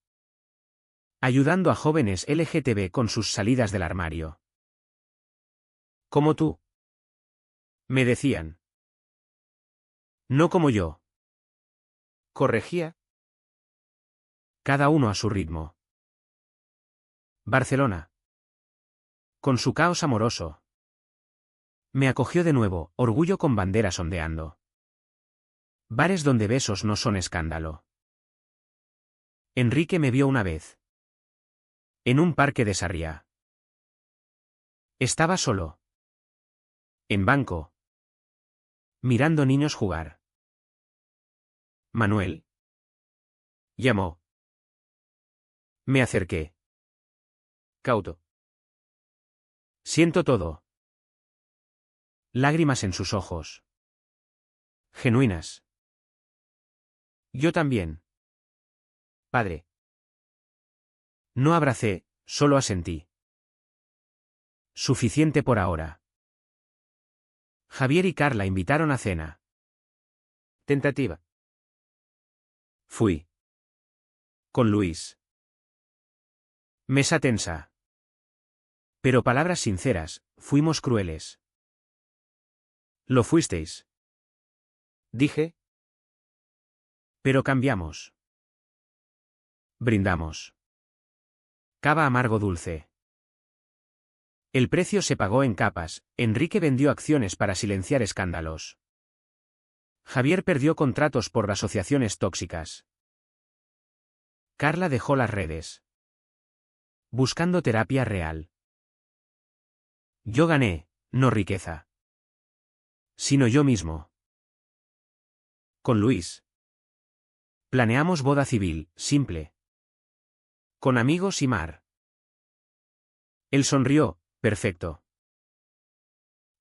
Ayudando a jóvenes LGTB con sus salidas del armario. Como tú. Me decían. No como yo. Corregía. Cada uno a su ritmo. Barcelona. Con su caos amoroso. Me acogió de nuevo, orgullo con banderas ondeando. Bares donde besos no son escándalo. Enrique me vio una vez. En un parque de Sarriá. Estaba solo. En banco. Mirando niños jugar. Manuel. Llamó. Me acerqué. Cauto. Siento todo. Lágrimas en sus ojos. Genuinas. Yo también. Padre. No abracé, solo asentí. Suficiente por ahora. Javier y Carla invitaron a cena. Tentativa. Fui. Con Luis. Mesa tensa. Pero palabras sinceras, fuimos crueles. Lo fuisteis. Dije. Pero cambiamos. Brindamos. Cava amargo dulce. El precio se pagó en capas. Enrique vendió acciones para silenciar escándalos. Javier perdió contratos por asociaciones tóxicas. Carla dejó las redes. Buscando terapia real. Yo gané, no riqueza. Sino yo mismo. Con Luis. Planeamos boda civil, simple. Con amigos y mar. Él sonrió, perfecto.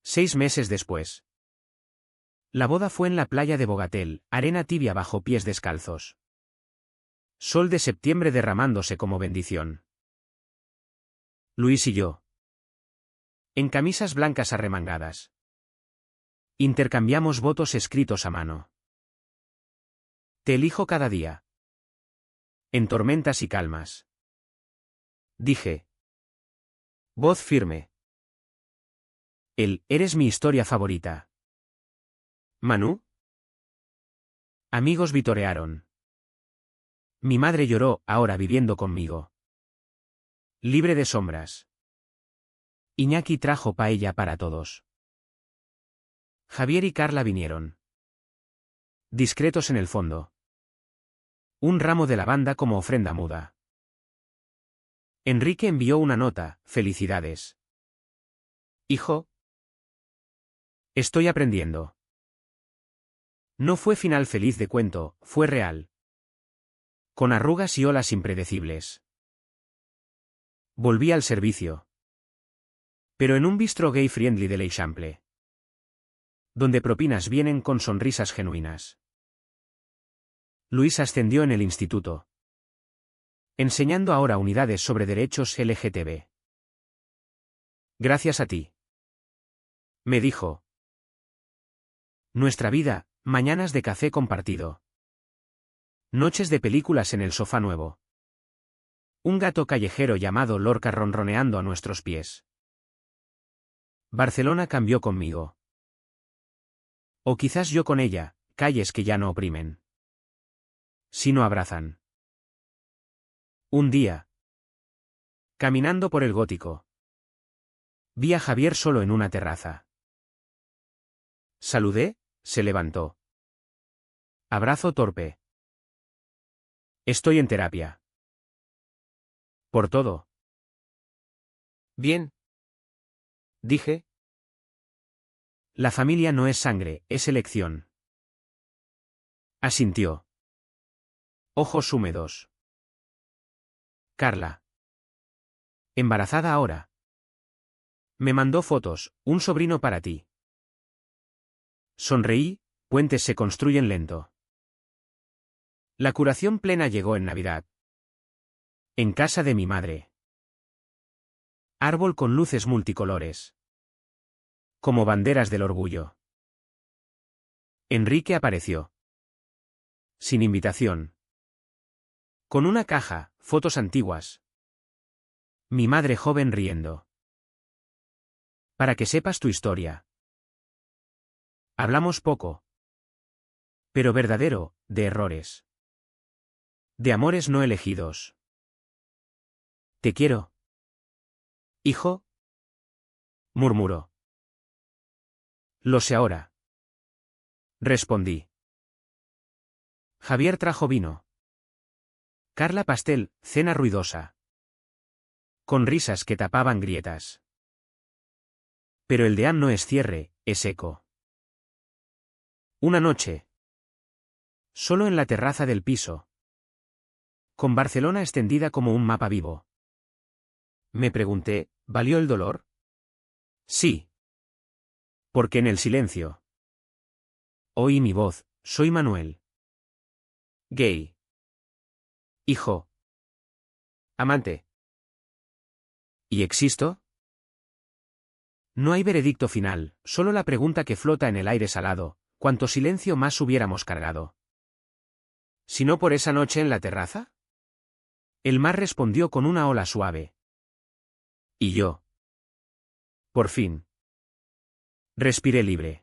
6 meses después. La boda fue en la playa de Bogatel, arena tibia bajo pies descalzos. Sol de septiembre derramándose como bendición. Luis y yo. En camisas blancas arremangadas. Intercambiamos votos escritos a mano. Te elijo cada día. En tormentas y calmas. Dije. Voz firme. Eres mi historia favorita. ¿Manu? Amigos vitorearon. Mi madre lloró, ahora viviendo conmigo. Libre de sombras. Iñaki trajo paella para todos. Javier y Carla vinieron. Discretos en el fondo. Un ramo de lavanda como ofrenda muda. Enrique envió una nota, felicidades. Hijo. Estoy aprendiendo. No fue final feliz de cuento, fue real. Con arrugas y olas impredecibles. Volví al servicio. Pero en un bistro gay friendly de l'Eixample. Donde propinas vienen con sonrisas genuinas. Luis ascendió en el instituto. Enseñando ahora unidades sobre derechos LGTB. Gracias a ti. Me dijo. Nuestra vida, mañanas de café compartido. Noches de películas en el sofá nuevo. Un gato callejero llamado Lorca ronroneando a nuestros pies. Barcelona cambió conmigo. O quizás yo con ella, calles que ya no oprimen. Sino abrazan. Un día. Caminando por el Gótico. Vi a Javier solo en una terraza. Saludé, se levantó. Abrazo torpe. Estoy en terapia. Por todo. Bien. Dije. La familia no es sangre, es elección. Asintió. Ojos húmedos. Carla. Embarazada ahora. Me mandó fotos, un sobrino para ti. Sonreí, puentes se construyen lento. La curación plena llegó en Navidad. En casa de mi madre. Árbol con luces multicolores. Como banderas del orgullo. Enrique apareció. Sin invitación. Con una caja, fotos antiguas. Mi madre joven riendo. Para que sepas tu historia. Hablamos poco. Pero verdadero, de errores. De amores no elegidos. Te quiero. Hijo. Murmuró. Lo sé ahora. Respondí. Javier trajo vino. Carla pastel, cena ruidosa. Con risas que tapaban grietas. Pero el deán no es cierre, es eco. Una noche. Solo en la terraza del piso. Con Barcelona extendida como un mapa vivo. Me pregunté, ¿valió el dolor? Sí. Porque en el silencio oí mi voz, soy Manuel. Gay. Hijo. Amante. ¿Y existo? No hay veredicto final, solo la pregunta que flota en el aire salado, ¿cuánto silencio más hubiéramos cargado? ¿Si no por esa noche en la terraza? El mar respondió con una ola suave. Y yo. Por fin. Respiré libre.